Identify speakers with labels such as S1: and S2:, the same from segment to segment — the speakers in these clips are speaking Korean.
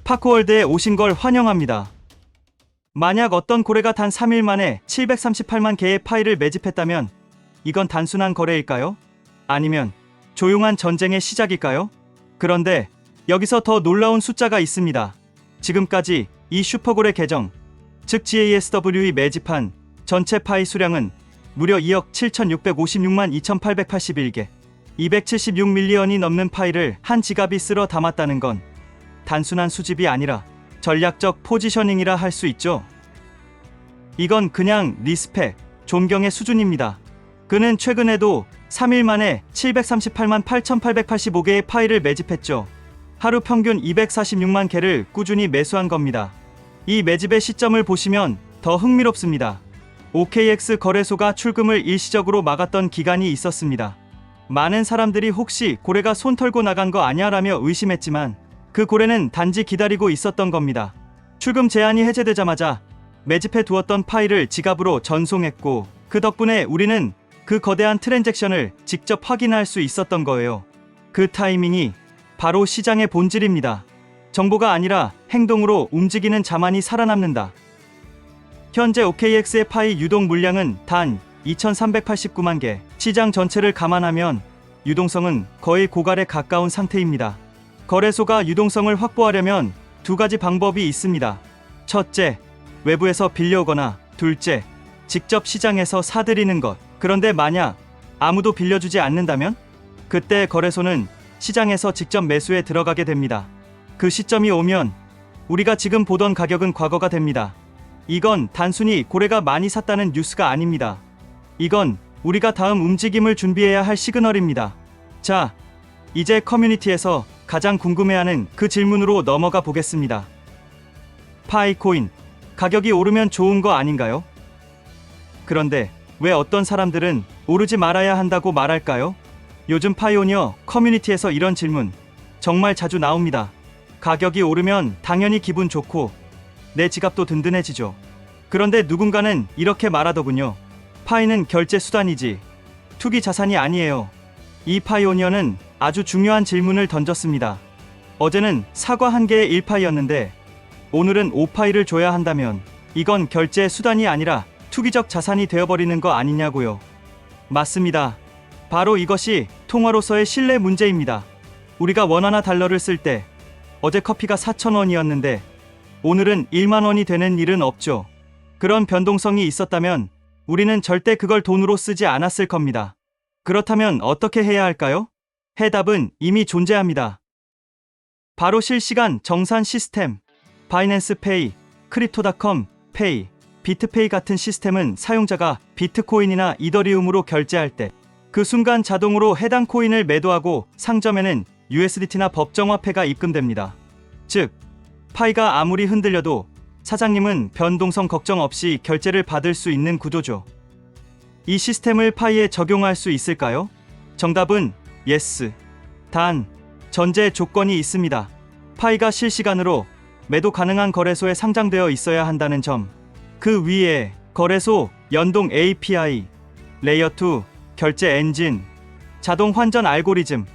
S1: 파크월드에 오신 걸 환영합니다. 만약 어떤 고래가 단 3일 만에 738만 개의 파이를 매집했다면 이건 단순한 거래일까요? 아니면 조용한 전쟁의 시작일까요? 그런데 여기서 더 놀라운 숫자가 있습니다. 지금까지 이 슈퍼고래 계정, 즉 GASW이 매집한 전체 파이 수량은 무려 2억 7,656만 2,881개, 276밀리언이 넘는 파이를 한 지갑이 쓸어 담았다는 건 단순한 수집이 아니라 전략적 포지셔닝이라 할 수 있죠. 이건 그냥 리스펙, 존경의 수준입니다. 그는 최근에도 3일 만에 738만 8,885개의 파이를 매집했죠. 하루 평균 246만 개를 꾸준히 매수한 겁니다. 이 매집의 시점을 보시면 더 흥미롭습니다. OKX 거래소가 출금을 일시적으로 막았던 기간이 있었습니다. 많은 사람들이 혹시 고래가 손 털고 나간 거 아냐 라며 의심했지만 그 고래는 단지 기다리고 있었던 겁니다. 출금 제한이 해제되자마자 매집해 두었던 파이를 지갑으로 전송했고 그 덕분에 우리는 그 거대한 트랜잭션을 직접 확인할 수 있었던 거예요. 그 타이밍이 바로 시장의 본질입니다. 정보가 아니라 행동으로 움직이는 자만이 살아남는다. 현재 OKX의 파이 유동 물량은 단 2,389만 개, 시장 전체를 감안하면 유동성은 거의 고갈에 가까운 상태입니다. 거래소가 유동성을 확보하려면 두 가지 방법이 있습니다. 첫째, 외부에서 빌려오거나 둘째, 직접 시장에서 사들이는 것. 그런데 만약 아무도 빌려주지 않는다면? 그때 거래소는 시장에서 직접 매수에 들어가게 됩니다. 그 시점이 오면 우리가 지금 보던 가격은 과거가 됩니다. 이건 단순히 고래가 많이 샀다는 뉴스가 아닙니다. 이건 우리가 다음 움직임을 준비해야 할 시그널입니다. 자, 이제 커뮤니티에서 가장 궁금해하는 그 질문으로 넘어가 보겠습니다. 파이코인, 가격이 오르면 좋은 거 아닌가요? 그런데 왜 어떤 사람들은 오르지 말아야 한다고 말할까요? 요즘 파이오니어 커뮤니티에서 이런 질문 정말 자주 나옵니다. 가격이 오르면 당연히 기분 좋고 내 지갑도 든든해지죠. 그런데 누군가는 이렇게 말하더군요. 파이는 결제 수단이지 투기 자산이 아니에요. 이 파이오니어는 아주 중요한 질문을 던졌습니다. 어제는 사과 한 개의 1파이였는데 오늘은 5파이를 줘야 한다면 이건 결제 수단이 아니라 투기적 자산이 되어버리는 거 아니냐고요. 맞습니다. 바로 이것이 통화로서의 신뢰 문제입니다. 우리가 원화나 달러를 쓸 때 어제 커피가 4,000원이었는데 오늘은 1만 원이 되는 일은 없죠. 그런 변동성이 있었다면 우리는 절대 그걸 돈으로 쓰지 않았을 겁니다. 그렇다면 어떻게 해야 할까요? 해답은 이미 존재합니다. 바로 실시간 정산 시스템. 바이낸스 페이, 크립토닷컴 페이, 비트페이 같은 시스템은 사용자가 비트코인이나 이더리움으로 결제할 때 그 순간 자동으로 해당 코인을 매도하고 상점에는 USDT나 법정화폐가 입금됩니다. 즉, 파이가 아무리 흔들려도 사장님은 변동성 걱정 없이 결제를 받을 수 있는 구조죠. 이 시스템을 파이에 적용할 수 있을까요? 정답은 yes. 단, 전제 조건이 있습니다. 파이가 실시간으로 매도 가능한 거래소에 상장되어 있어야 한다는 점. 그 위에 거래소, 연동 API, 레이어 2, 결제 엔진, 자동 환전 알고리즘,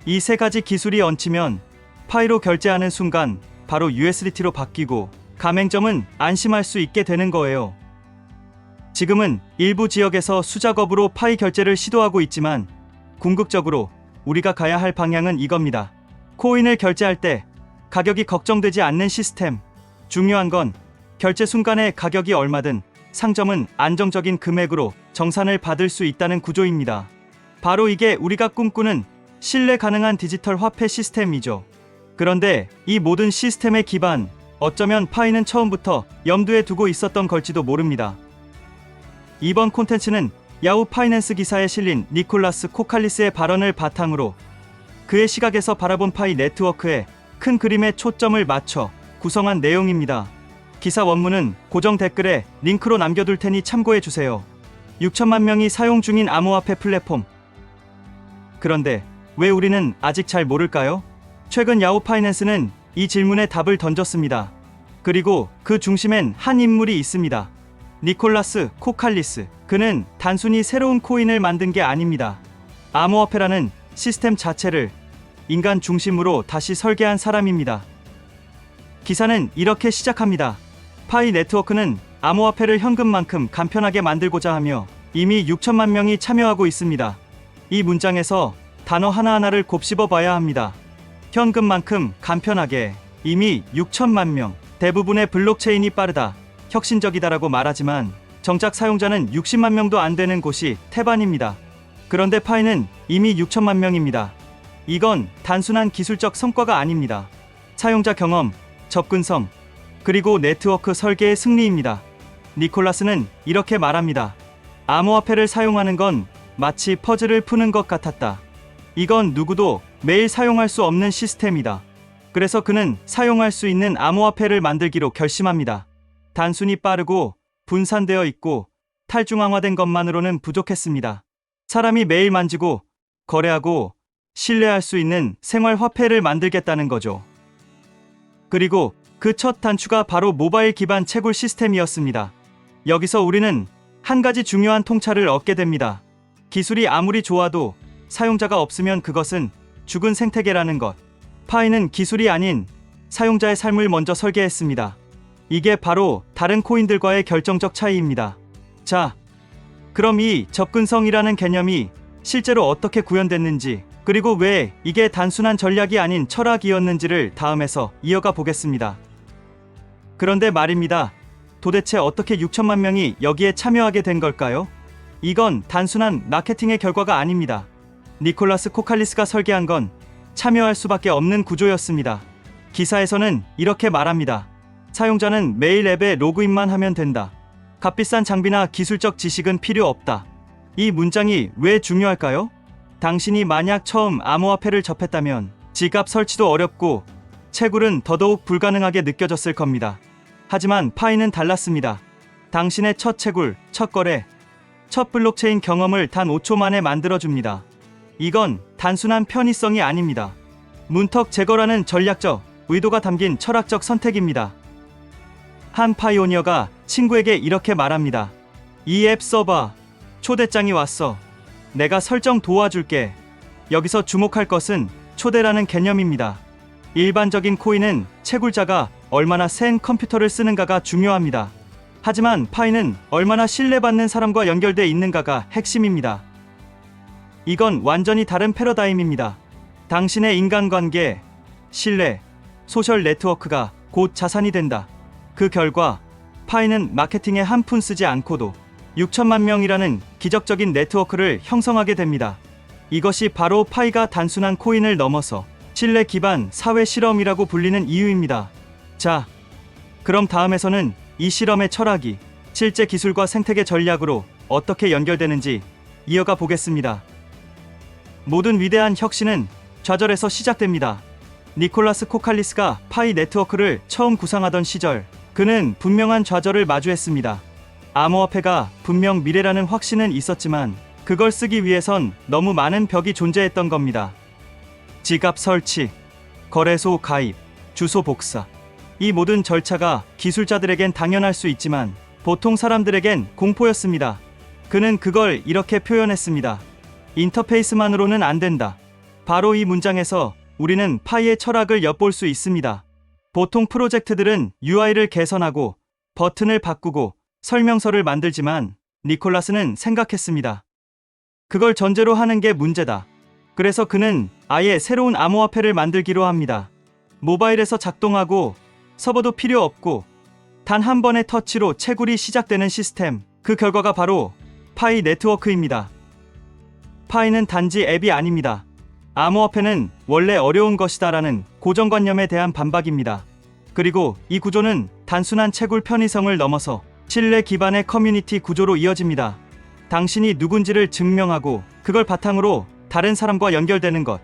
S1: 이 세 가지 기술이 얹히면 파이로 결제하는 순간 바로 USDT로 바뀌고 가맹점은 안심할 수 있게 되는 거예요. 지금은 일부 지역에서 수작업으로 파이 결제를 시도하고 있지만 궁극적으로 우리가 가야 할 방향은 이겁니다. 코인을 결제할 때 가격이 걱정되지 않는 시스템. 중요한 건 결제 순간에 가격이 얼마든 상점은 안정적인 금액으로 정산을 받을 수 있다는 구조입니다. 바로 이게 우리가 꿈꾸는 신뢰 가능한 디지털 화폐 시스템이죠. 그런데 이 모든 시스템의 기반, 어쩌면 파이는 처음부터 염두에 두고 있었던 걸지도 모릅니다. 이번 콘텐츠는 야후 파이낸스 기사에 실린 니콜라스 코칼리스의 발언을 바탕으로 그의 시각에서 바라본 파이 네트워크에 큰 그림에 초점을 맞춰 구성한 내용입니다. 기사 원문은 고정 댓글에 링크로 남겨둘 테니 참고해주세요. 6천만 명이 사용 중인 암호화폐 플랫폼. 그런데 왜 우리는 아직 잘 모를까요? 최근 야후 파이낸스는 이 질문에 답을 던졌습니다. 그리고 그 중심엔 한 인물이 있습니다. 니콜라스 코칼리스. 그는 단순히 새로운 코인을 만든 게 아닙니다. 암호화폐라는 시스템 자체를 인간 중심으로 다시 설계한 사람입니다. 기사는 이렇게 시작합니다. 파이 네트워크는 암호화폐를 현금만큼 간편하게 만들고자 하며 이미 6천만 명이 참여하고 있습니다. 이 문장에서 단어 하나하나를 곱씹어 봐야 합니다. 현금만큼 간편하게, 이미 6천만 명, 대부분의 블록체인이 빠르다, 혁신적이다라고 말하지만 정작 사용자는 60만 명도 안 되는 곳이 태반입니다. 그런데 파이는 이미 6천만 명입니다. 이건 단순한 기술적 성과가 아닙니다. 사용자 경험, 접근성, 그리고 네트워크 설계의 승리입니다. 니콜라스는 이렇게 말합니다. 암호화폐를 사용하는 건 마치 퍼즐을 푸는 것 같았다. 이건 누구도 매일 사용할 수 없는 시스템이다. 그래서 그는 사용할 수 있는 암호화폐를 만들기로 결심합니다. 단순히 빠르고 분산되어 있고 탈중앙화된 것만으로는 부족했습니다. 사람이 매일 만지고 거래하고 신뢰할 수 있는 생활화폐를 만들겠다는 거죠. 그리고 그 첫 단추가 바로 모바일 기반 채굴 시스템이었습니다. 여기서 우리는 한 가지 중요한 통찰을 얻게 됩니다. 기술이 아무리 좋아도 사용자가 없으면 그것은 죽은 생태계라는 것. 파이는 기술이 아닌 사용자의 삶을 먼저 설계했습니다. 이게 바로 다른 코인들과의 결정적 차이입니다. 자, 그럼 이 접근성이라는 개념이 실제로 어떻게 구현됐는지, 그리고 왜 이게 단순한 전략이 아닌 철학이었는지를 다음에서 이어가 보겠습니다. 그런데 말입니다. 도대체 어떻게 6천만 명이 여기에 참여하게 된 걸까요? 이건 단순한 마케팅의 결과가 아닙니다. 니콜라스 코칼리스가 설계한 건 참여할 수밖에 없는 구조였습니다. 기사에서는 이렇게 말합니다. 사용자는 매일 앱에 로그인만 하면 된다. 값비싼 장비나 기술적 지식은 필요 없다. 이 문장이 왜 중요할까요? 당신이 만약 처음 암호화폐를 접했다면 지갑 설치도 어렵고 채굴은 더더욱 불가능하게 느껴졌을 겁니다. 하지만 파이는 달랐습니다. 당신의 첫 채굴, 첫 거래, 첫 블록체인 경험을 단 5초 만에 만들어줍니다. 이건 단순한 편의성이 아닙니다. 문턱 제거라는 전략적 의도가 담긴 철학적 선택입니다. 한 파이오니어가 친구에게 이렇게 말합니다. 이 앱 써봐. 초대장이 왔어. 내가 설정 도와줄게. 여기서 주목할 것은 초대라는 개념입니다. 일반적인 코인은 채굴자가 얼마나 센 컴퓨터를 쓰는가가 중요합니다. 하지만 파이는 얼마나 신뢰받는 사람과 연결돼 있는가가 핵심입니다. 이건 완전히 다른 패러다임입니다. 당신의 인간관계, 신뢰, 소셜 네트워크가 곧 자산이 된다. 그 결과 파이는 마케팅에 한 푼 쓰지 않고도 6천만 명이라는 기적적인 네트워크를 형성하게 됩니다. 이것이 바로 파이가 단순한 코인을 넘어서 신뢰 기반 사회 실험이라고 불리는 이유입니다. 자, 그럼 다음에서는 이 실험의 철학이 실제 기술과 생태계 전략으로 어떻게 연결되는지 이어가 보겠습니다. 모든 위대한 혁신은 좌절에서 시작됩니다. 니콜라스 코칼리스가 파이 네트워크를 처음 구상하던 시절, 그는 분명한 좌절을 마주했습니다. 암호화폐가 분명 미래라는 확신은 있었지만 그걸 쓰기 위해선 너무 많은 벽이 존재했던 겁니다. 지갑 설치, 거래소 가입, 주소 복사. 이 모든 절차가 기술자들에겐 당연할 수 있지만 보통 사람들에겐 공포였습니다. 그는 그걸 이렇게 표현했습니다. 인터페이스만으로는 안 된다. 바로 이 문장에서 우리는 파이의 철학을 엿볼 수 있습니다. 보통 프로젝트들은 UI를 개선하고 버튼을 바꾸고 설명서를 만들지만 니콜라스는 생각했습니다. 그걸 전제로 하는 게 문제다. 그래서 그는 아예 새로운 암호화폐를 만들기로 합니다. 모바일에서 작동하고 서버도 필요 없고 단 한 번의 터치로 채굴이 시작되는 시스템. 그 결과가 바로 파이 네트워크입니다. 파이는 단지 앱이 아닙니다. 암호화폐는 원래 어려운 것이다라는 고정관념에 대한 반박입니다. 그리고 이 구조는 단순한 채굴 편의성을 넘어서 신뢰 기반의 커뮤니티 구조로 이어집니다. 당신이 누군지를 증명하고 그걸 바탕으로 다른 사람과 연결되는 것.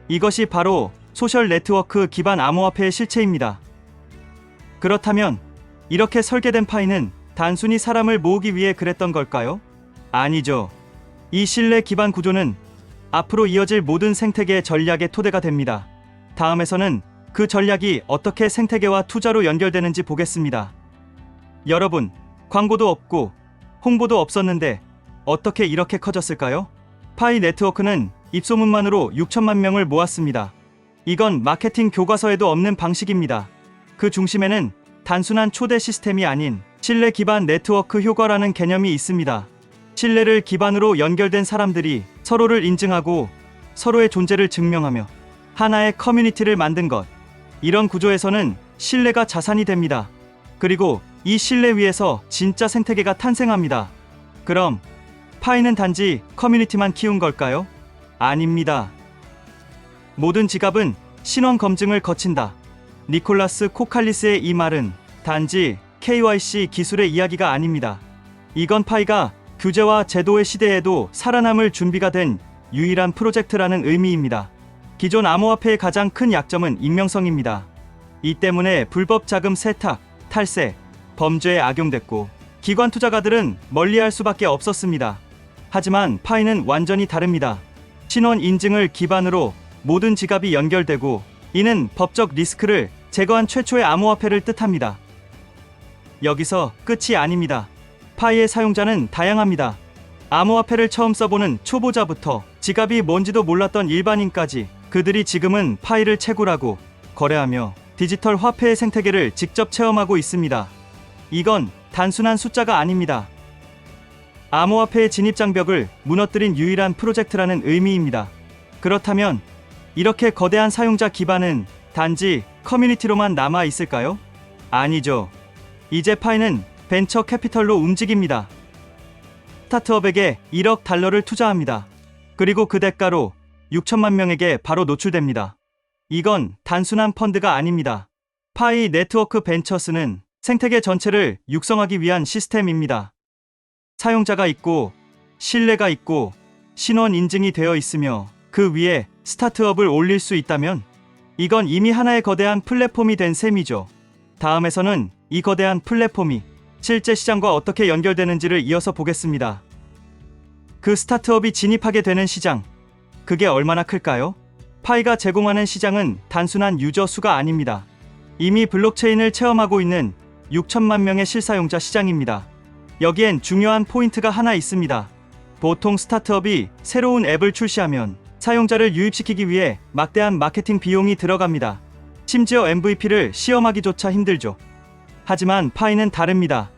S1: 이것이 바로 소셜 네트워크 기반 암호화폐의 실체입니다. 그렇다면 이렇게 설계된 파이는 단순히 사람을 모으기 위해 그랬던 걸까요? 아니죠. 이 신뢰 기반 구조는 앞으로 이어질 모든 생태계의 전략의 토대가 됩니다. 다음에서는 그 전략이 어떻게 생태계와 투자로 연결되는지 보겠습니다. 여러분, 광고도 없고 홍보도 없었는데 어떻게 이렇게 커졌을까요? 파이 네트워크는 입소문만으로 6천만 명을 모았습니다. 이건 마케팅 교과서에도 없는 방식입니다. 그 중심에는 단순한 초대 시스템이 아닌 신뢰 기반 네트워크 효과라는 개념이 있습니다. 신뢰를 기반으로 연결된 사람들이 서로를 인증하고 서로의 존재를 증명하며 하나의 커뮤니티를 만든 것. 이런 구조에서는 신뢰가 자산이 됩니다. 그리고 이 신뢰 위에서 진짜 생태계가 탄생합니다. 그럼 파이는 단지 커뮤니티만 키운 걸까요? 아닙니다. 모든 지갑은 신원 검증을 거친다. 니콜라스 코칼리스의 이 말은 단지 KYC 기술의 이야기가 아닙니다. 이건 파이가 규제와 제도의 시대에도 살아남을 준비가 된 유일한 프로젝트라는 의미입니다. 기존 암호화폐의 가장 큰 약점은 익명성입니다. 이 때문에 불법 자금 세탁, 탈세, 범죄에 악용됐고 기관 투자가들은 멀리할 수밖에 없었습니다. 하지만 파이는 완전히 다릅니다. 신원 인증을 기반으로 모든 지갑이 연결되고 이는 법적 리스크를 제거한 최초의 암호화폐를 뜻합니다. 여기서 끝이 아닙니다. 파이의 사용자는 다양합니다. 암호화폐를 처음 써보는 초보자부터 지갑이 뭔지도 몰랐던 일반인까지 그들이 지금은 파이를 채굴하고 거래하며 디지털 화폐의 생태계를 직접 체험하고 있습니다. 이건 단순한 숫자가 아닙니다. 암호화폐의 진입장벽을 무너뜨린 유일한 프로젝트라는 의미입니다. 그렇다면 이렇게 거대한 사용자 기반은 단지 커뮤니티로만 남아 있을까요? 아니죠. 이제 파이는 벤처 캐피털로 움직입니다. 스타트업에게 1억 달러를 투자합니다. 그리고 그 대가로 6천만 명에게 바로 노출됩니다. 이건 단순한 펀드가 아닙니다. 파이 네트워크 벤처스는 생태계 전체를 육성하기 위한 시스템입니다. 사용자가 있고 신뢰가 있고 신원 인증이 되어 있으며 그 위에 스타트업을 올릴 수 있다면 이건 이미 하나의 거대한 플랫폼이 된 셈이죠. 다음에서는 이 거대한 플랫폼이 실제 시장과 어떻게 연결되는지를 이어서 보겠습니다. 그 스타트업이 진입하게 되는 시장, 그게 얼마나 클까요? 파이가 제공하는 시장은 단순한 유저 수가 아닙니다. 이미 블록체인을 체험하고 있는 6천만 명의 실사용자 시장입니다. 여기엔 중요한 포인트가 하나 있습니다. 보통 스타트업이 새로운 앱을 출시하면 사용자를 유입시키기 위해 막대한 마케팅 비용이 들어갑니다. 심지어 MVP를 시험하기조차 힘들죠. 하지만 파이는 다릅니다.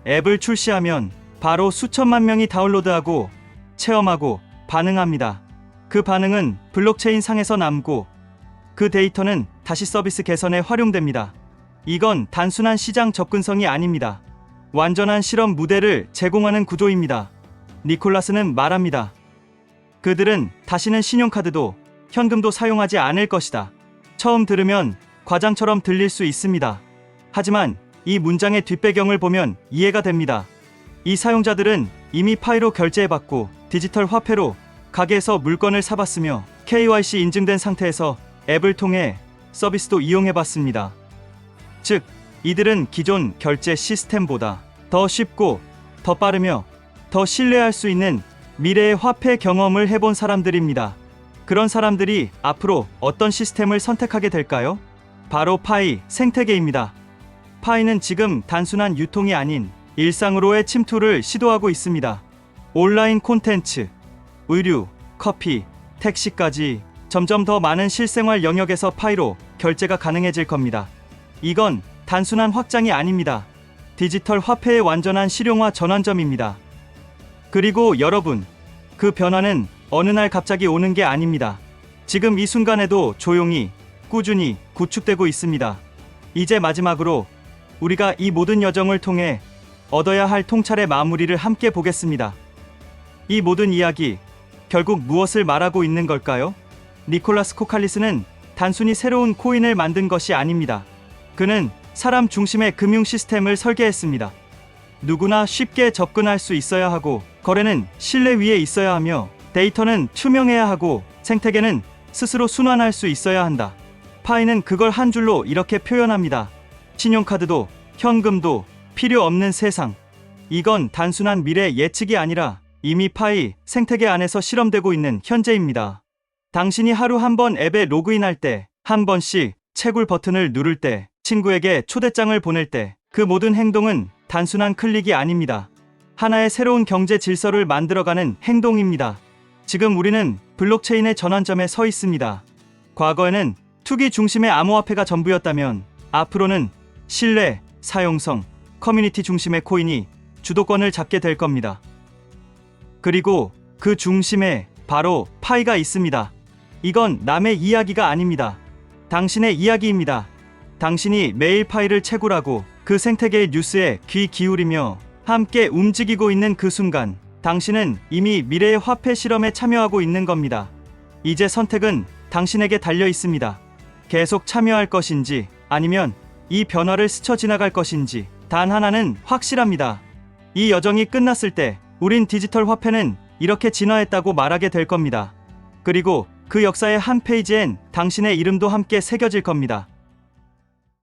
S1: 앱을 출시하면 바로 수천만 명이 다운로드하고 체험하고 반응합니다. 그 반응은 블록체인 상에서 남고 그 데이터는 다시 서비스 개선에 활용됩니다. 이건 단순한 시장 접근성이 아닙니다. 완전한 실험 무대를 제공하는 구조입니다. 니콜라스는 말합니다. 그들은 다시는 신용카드도 현금도 사용하지 않을 것이다. 처음 들으면 과장처럼 들릴 수 있습니다. 하지만 이 문장의 뒷배경을 보면 이해가 됩니다. 이 사용자들은 이미 파이로 결제해봤고 디지털 화폐로 가게에서 물건을 사봤으며 KYC 인증된 상태에서 앱을 통해 서비스도 이용해봤습니다. 즉, 이들은 기존 결제 시스템보다 더 쉽고 더 빠르며 더 신뢰할 수 있는 미래의 화폐 경험을 해본 사람들입니다. 그런 사람들이 앞으로 어떤 시스템을 선택하게 될까요? 바로 파이 생태계입니다. 파이는 지금 단순한 유통이 아닌 일상으로의 침투를 시도하고 있습니다. 온라인 콘텐츠, 의류, 커피, 택시까지 점점 더 많은 실생활 영역에서 파이로 결제가 가능해질 겁니다. 이건 단순한 확장이 아닙니다. 디지털 화폐의 완전한 실용화 전환점입니다. 그리고 여러분, 그 변화는 어느 날 갑자기 오는 게 아닙니다. 지금 이 순간에도 조용히, 꾸준히 구축되고 있습니다. 이제 마지막으로 우리가 이 모든 여정을 통해 얻어야 할 통찰의 마무리를 함께 보겠습니다. 이 모든 이야기, 결국 무엇을 말하고 있는 걸까요? 니콜라스 코칼리스는 단순히 새로운 코인을 만든 것이 아닙니다. 그는 사람 중심의 금융 시스템을 설계했습니다. 누구나 쉽게 접근할 수 있어야 하고, 거래는 신뢰 위에 있어야 하며, 데이터는 투명해야 하고, 생태계는 스스로 순환할 수 있어야 한다. 파이는 그걸 한 줄로 이렇게 표현합니다. 신용카드도 현금도 필요 없는 세상. 이건 단순한 미래 예측이 아니라 이미 파이 생태계 안에서 실험되고 있는 현재입니다. 당신이 하루 한 번 앱에 로그인할 때, 한 번씩 채굴 버튼을 누를 때, 친구에게 초대장을 보낼 때, 그 모든 행동은 단순한 클릭이 아닙니다. 하나의 새로운 경제 질서를 만들어가는 행동입니다. 지금 우리는 블록체인의 전환점에 서 있습니다. 과거에는 투기 중심의 암호화폐가 전부였다면 앞으로는 신뢰, 사용성, 커뮤니티 중심의 코인이 주도권을 잡게 될 겁니다. 그리고 그 중심에 바로 파이가 있습니다. 이건 남의 이야기가 아닙니다. 당신의 이야기입니다. 당신이 매일 파이를 채굴하고 그 생태계의 뉴스에 귀 기울이며 함께 움직이고 있는 그 순간, 당신은 이미 미래의 화폐 실험에 참여하고 있는 겁니다. 이제 선택은 당신에게 달려 있습니다. 계속 참여할 것인지 아니면 이 변화를 스쳐 지나갈 것인지 단 하나는 확실합니다. 이 여정이 끝났을 때 우린 디지털 화폐는 이렇게 진화했다고 말하게 될 겁니다. 그리고 그 역사의 한 페이지엔 당신의 이름도 함께 새겨질 겁니다.